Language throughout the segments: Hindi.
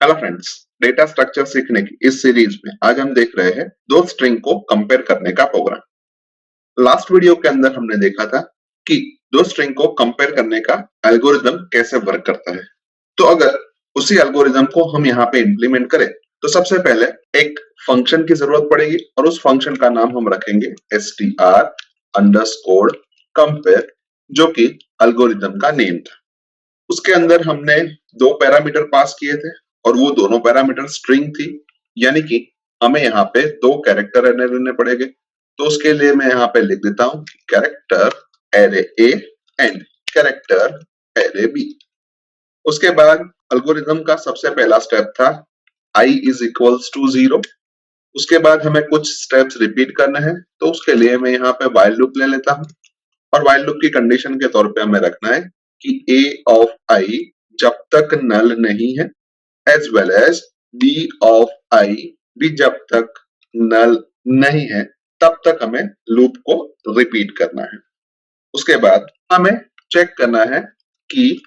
हेलो फ्रेंड्स, डेटा स्ट्रक्चर सीखने की इस सीरीज में आज हम देख रहे हैं दो स्ट्रिंग को कंपेयर करने का प्रोग्राम। लास्ट वीडियो के अंदर हमने देखा था कि दो स्ट्रिंग को कंपेयर करने का एल्गोरिदम कैसे वर्क करता है। तो अगर उसी एल्गोरिदम को हम यहाँ पे इंप्लीमेंट करें तो सबसे पहले एक फंक्शन की जरूरत पड़ेगी और उस फंक्शन का नाम हम रखेंगे str_compare, जो कि एल्गोरिदम का नेम था। उसके अंदर हमने दो पैरामीटर पास किए थे और वो दोनों पैरामीटर स्ट्रिंग थी, यानी कि हमें यहाँ पे दो कैरेक्टर एरे लेने पड़ेंगे। तो उसके लिए मैं यहाँ पे लिख देता हूँ character array A and character array B. उसके बाद एल्गोरिथम का सबसे पहला स्टेप था i इज इक्वल्स टू 0। उसके बाद हमें कुछ स्टेप्स रिपीट करने हैं, तो उसके लिए मैं यहाँ पे व्हाइल लूप ले लेता हूँ और व्हाइल लूप की कंडीशन के तौर पे हमें रखना है कि a ऑफ i जब तक नल नहीं है as well as b of i भी जब तक नल नहीं है तब तक हमें लूप को रिपीट करना है। उसके बाद हमें चेक करना है कि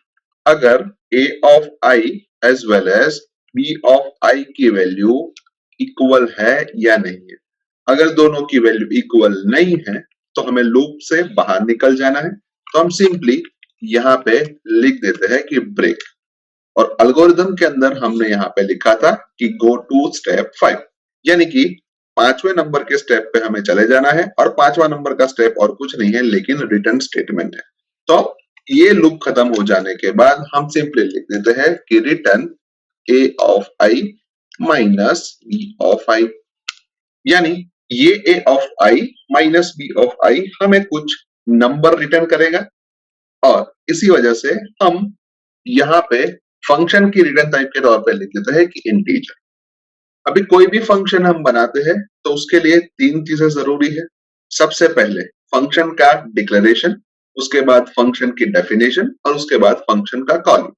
अगर a of i as well as b of i की वैल्यू इक्वल है या नहीं है। अगर दोनों की वैल्यू इक्वल नहीं है तो हमें लूप से बाहर निकल जाना है। तो हम सिंपली यहाँ पे लिख देते हैं कि ब्रेक, और एल्गोरिदम के अंदर हमने यहाँ पे लिखा था कि गो टू स्टेप 5, यानी कि 5वें नंबर के स्टेप पे हमें चले जाना है और 5वां नंबर का स्टेप और कुछ नहीं है लेकिन रिटर्न स्टेटमेंट है। तो ये लूप खत्म हो जाने के बाद हम सिंपली लिख देते हैं कि return a of i minus b of i, यानी ये a of i minus b of i हमें कुछ नंबर रिटर्न करेगा और इसी वजह से हम यहाँ पे फंक्शन की रिटर्न टाइप के तौर पे लिख देते हैं कि इंटीजर। अभी कोई भी फंक्शन हम बनाते हैं तो उसके लिए तीन चीजें जरूरी है। सबसे पहले फंक्शन का डिक्लेरेशन, उसके बाद फंक्शन की डेफिनेशन और उसके बाद फंक्शन का कॉलिंग।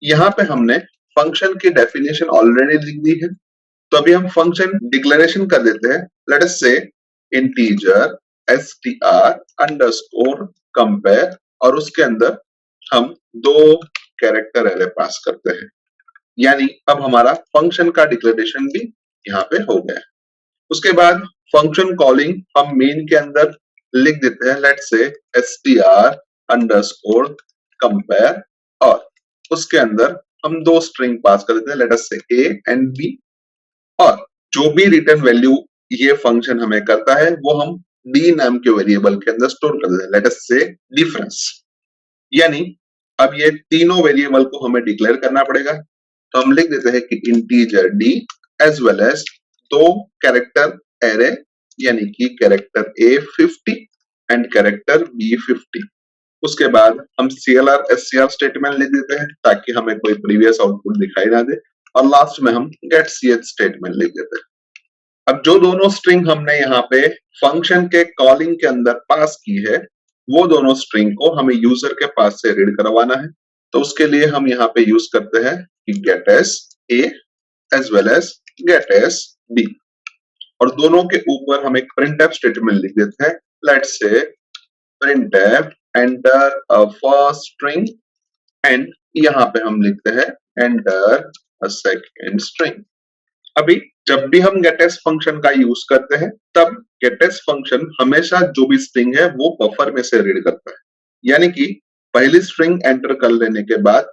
यहाँ पे हमने फंक्शन की डेफिनेशन ऑलरेडी लिख दी है, तो अभी हम फंक्शन डिक्लेरेशन कर देते हैं। लेट अस से इंटीजर str_compare और उसके अंदर हम दो कैरेक्टर एरे पास करते हैं, यानी अब हमारा फंक्शन का डिक्लेरेशन भी यहाँ पे हो गया। उसके बाद फंक्शन कॉलिंग हम मेन के अंदर लिख देते हैं, लेट से str_compare और उसके अंदर हम दो स्ट्रिंग पास कर देते हैं, लेट अस से a एंड b, और जो भी रिटर्न वैल्यू ये फंक्शन हमें करता है वो हम d नाम के वेरिएबल के अंदर स्टोर कर देते हैं, लेट अस से डिफरेंस। यानी अब ये तीनों वेरिएबल को हमें डिक्लेयर करना पड़ेगा। तो हम लिख देते हैं कि integer d as well as दो कैरेक्टर एरे, यानी कि character a 50 and character b 50। उसके बाद हम clr scr स्टेटमेंट लिख देते हैं ताकि हमें कोई प्रीवियस आउटपुट दिखाई ना दे, और लास्ट में हम गेट ch स्टेटमेंट लिख देते हैं। अब जो दोनों स्ट्रिंग हमने यहाँ पे फंक्शन के कॉलिंग के अंदर पास की है वो दोनों स्ट्रिंग को हमें यूजर के पास से रीड करवाना है। तो उसके लिए हम यहाँ पे यूज करते हैं कि gets a as well as gets b, और दोनों के ऊपर हम एक printf स्टेटमेंट लिख देते हैं, let's say printf enter a first string and यहाँ पे हम लिखते हैं एंटर अ सेकंड स्ट्रिंग। अभी जब भी हम गेटस फंक्शन का यूज करते हैं तब गेटस फंक्शन हमेशा जो भी स्ट्रिंग है वो बफर में से रीड करता है, यानी कि पहली स्ट्रिंग एंटर कर लेने के बाद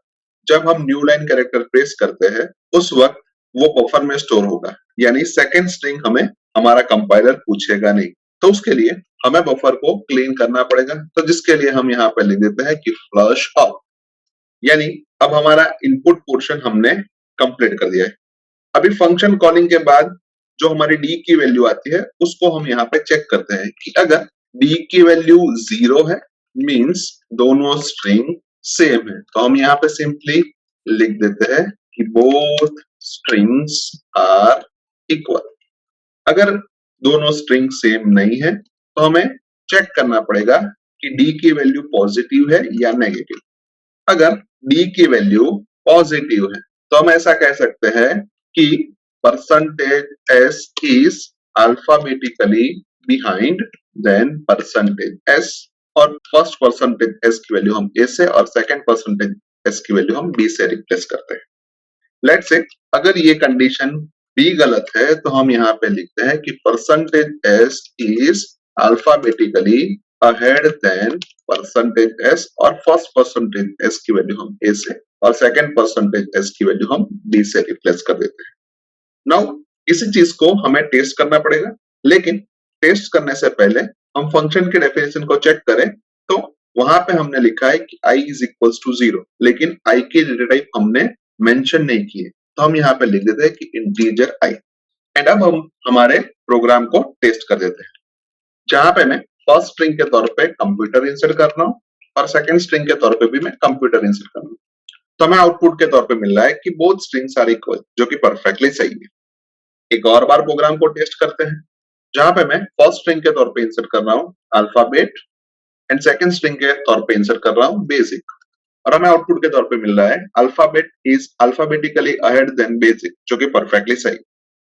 जब हम न्यू लाइन कैरेक्टर प्रेस करते हैं उस वक्त वो बफर में स्टोर होगा, यानी सेकंड स्ट्रिंग हमें हमारा कंपाइलर पूछेगा नहीं। तो उसके लिए हमें बफर को क्लीन करना पड़ेगा, तो जिसके लिए हम यहाँ पे लिख देते हैं कि फ्लश आउट, यानी अब हमारा इनपुट पोर्शन हमने कंप्लीट कर दिया है। अभी फंक्शन कॉलिंग के बाद जो हमारी d की वैल्यू आती है उसको हम यहाँ पे चेक करते हैं कि अगर d की वैल्यू 0 है मींस दोनों स्ट्रिंग सेम है, तो हम यहाँ पे सिंपली लिख देते हैं कि बोथ स्ट्रिंग्स आर इक्वल। अगर दोनों स्ट्रिंग सेम नहीं है तो हमें चेक करना पड़ेगा कि d की वैल्यू पॉजिटिव है या नेगेटिव। अगर d की वैल्यू पॉजिटिव है तो हम ऐसा कह सकते हैं कि percentage s is alphabetically behind then percentage s, और फर्स्ट परसेंटेज s की वैल्यू हम a से और सेकंड परसेंटेज s की वैल्यू हम b से रिप्लेस करते हैं। लेट्स से अगर ये कंडीशन बी गलत है तो हम यहाँ पे लिखते हैं कि percentage S is alphabetically ahead than percentage S, और फर्स्ट परसेंटेज एस की वैल्यू हम ए से और सेकंड परसेंटेज एस की वैल्यू हम डी से रिप्लेस कर देते हैं। नाउ इसी चीज को हमें टेस्ट करना पड़ेगा, लेकिन टेस्ट करने से पहले हम फंक्शन के डेफिनेशन को चेक करें तो वहां पे हमने लिखा है कि i इज इक्वल्स टू 0, लेकिन i की डेटा टाइप हमने मेंशन नहीं की है, तो हम यहाँ पे लिख देते हैं कि इंटीजर i। एंड अब हम हमारे प्रोग्राम को टेस्ट कर देते हैं, जहां पे मैं फर्स्ट स्ट्रिंग के तौर पे कंप्यूटर इंसर्ट कर रहा हूँ और सेकंड स्ट्रिंग के तौर पे भी मैं कंप्यूटर इंसर्ट कर रहा हूँ। तो हमें आउटपुट के तौर पे मिल रहा है कि बोथ स्ट्रिंग्स आर इक्वल, जो कि परफेक्टली सही है। एक और बार प्रोग्राम को टेस्ट करते हैं, जहां पे मैं फर्स्ट स्ट्रिंग के तौर पे इंसर्ट कर रहा हूँ अल्फाबेट एंड सेकंड स्ट्रिंग के तौर पे इंसर्ट कर रहा हूँ बेसिक, और हमें आउटपुट के तौर पे मिल रहा है alphabet is alphabetically ahead than basic, जो कि परफेक्टली सही।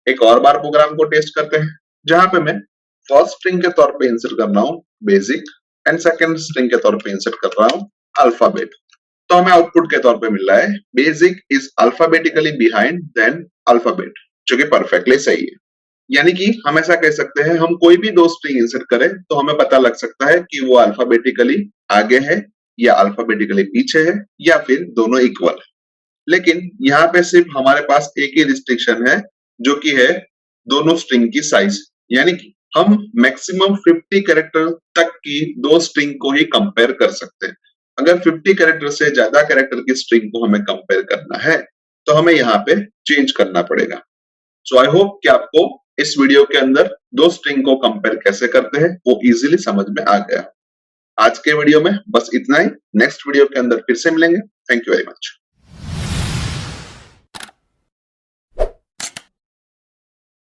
एक और बार प्रोग्राम को टेस्ट करते हैं, जहां पे मैं फर्स्ट स्ट्रिंग के तौर पे इंसर्ट कर रहा हूँ बेसिक एंड सेकंड स्ट्रिंग के तौर पे इंसर्ट कर रहा हूँ अल्फाबेट। तो हमें आउटपुट के तौर पे मिल रहा है basic is alphabetically behind than alphabet, जो कि परफेक्टली सही है। यानी कि हम ऐसा कह सकते हैं, हम कोई भी दो स्ट्रिंग इंसर्ट करें तो हमें पता लग सकता है कि वो अल्फाबेटिकली आगे है या अल्फाबेटिकली पीछे है या फिर दोनों इक्वल है। लेकिन यहाँ पे सिर्फ हमारे पास एक ही रिस्ट्रिक्शन है, जो कि है दोनों स्ट्रिंग की साइज। यानी कि हम मैक्सिमम 50 कैरेक्टर तक की दो स्ट्रिंग को ही कंपेयर कर सकते हैं। अगर 50 कैरेक्टर से ज्यादा कैरेक्टर की स्ट्रिंग को हमें कंपेयर करना है तो हमें यहाँ पे चेंज करना पड़ेगा। सो आई होप कि आपको इस वीडियो के अंदर दो स्ट्रिंग को कंपेयर कैसे करते हैं वो इजीली समझ में आ गया। आज के वीडियो में बस इतना ही। नेक्स्ट वीडियो के अंदर फिर से मिलेंगे। Thank you very much.